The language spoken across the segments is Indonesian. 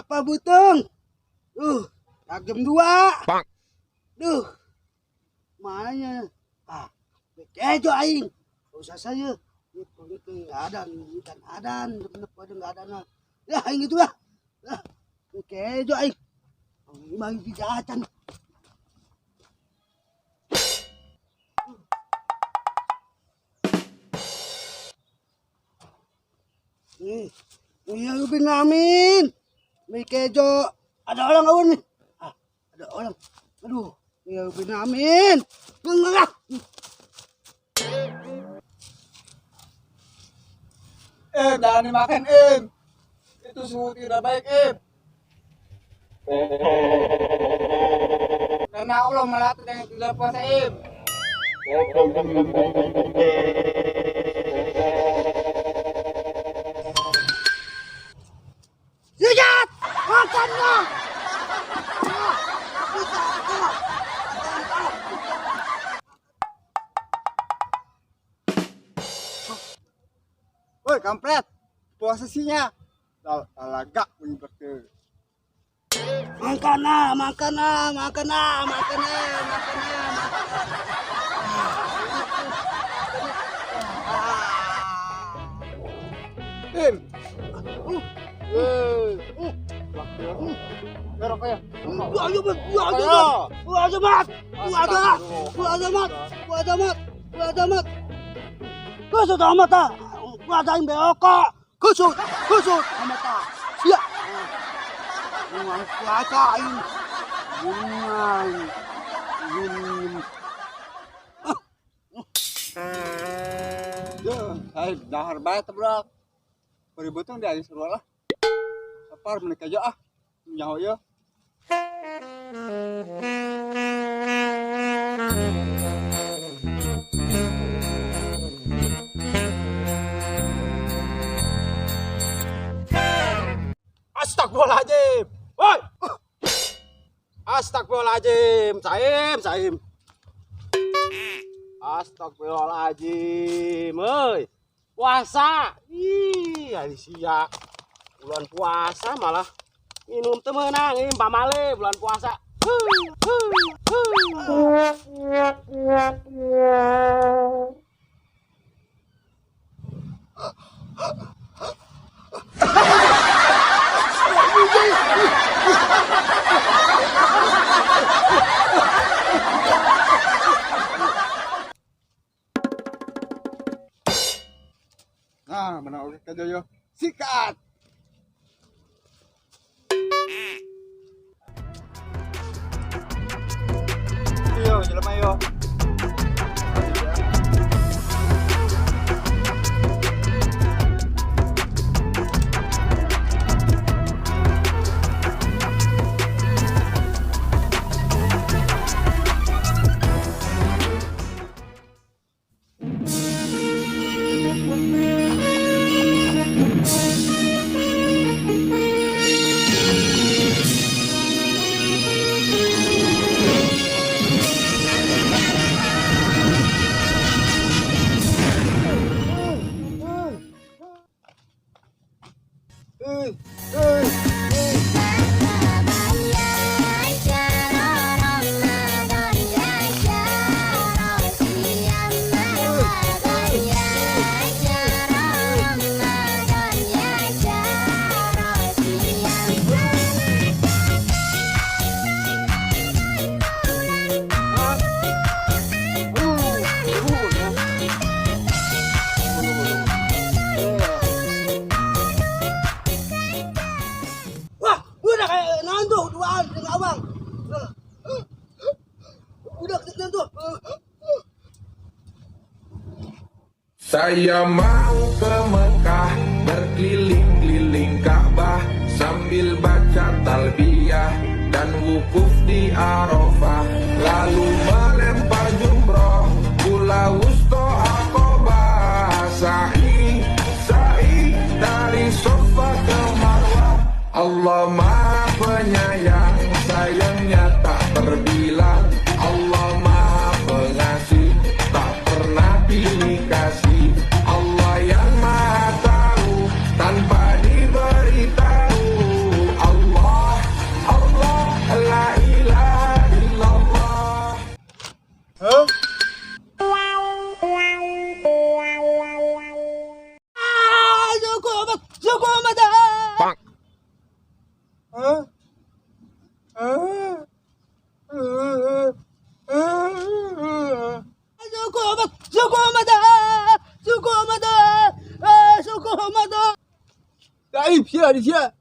Apa Buteng? Jam 2. Bang. Duh. Mananya? Kejo aing. Usah saya. Ini adan, ikan adan, bener-bener adan. Ya aing gitu lah. Kejo aing. Mang dijatan. Iya Upin Amin. May kejo. Ada orang kawan nih. Ada orang. Aduh. Iya Upin Amin. Ngengak. Jangan dimakan, Itu suhu tidak baik, Karena Allah melatih dengan tidak puasa, Lihat! Makannya! Woi, kampret. Puasa sinya. Talagak menyebabkan. Makana. Kusut amat ah. Kuadain beoko. Kusut amat ah. Siap. Buang kuadain. Hai, dahar banget, bro. Peributang dia seru lah. Sapar menikah aja nyaho ya. Astagfirullahaladzim. Woi. Astagfirullahaladzim. Saim. Astagfirullahaladzim. Hei. Puasa. Hari sia. Bulan puasa malah minum temenang pamale bulan puasa. Nah, mana oke kerja yo. Sikat. Yo, jelema yo. Saya mau ke Mekah, berkeliling-keliling Ka'bah, sambil baca talbiyah dan wukuf di Arafah, lalu melempar jumroh, Pulau Wusto Aqobah, sa'i dari Safa ke Marwah. Allah Maha Penyayang, sayangnya tak terbilang. Allah Maha Pengasih, tak pernah pilih kasih. Allah yang Maha Tahu, tanpa diberitahu. Allah Di sia.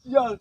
Sial.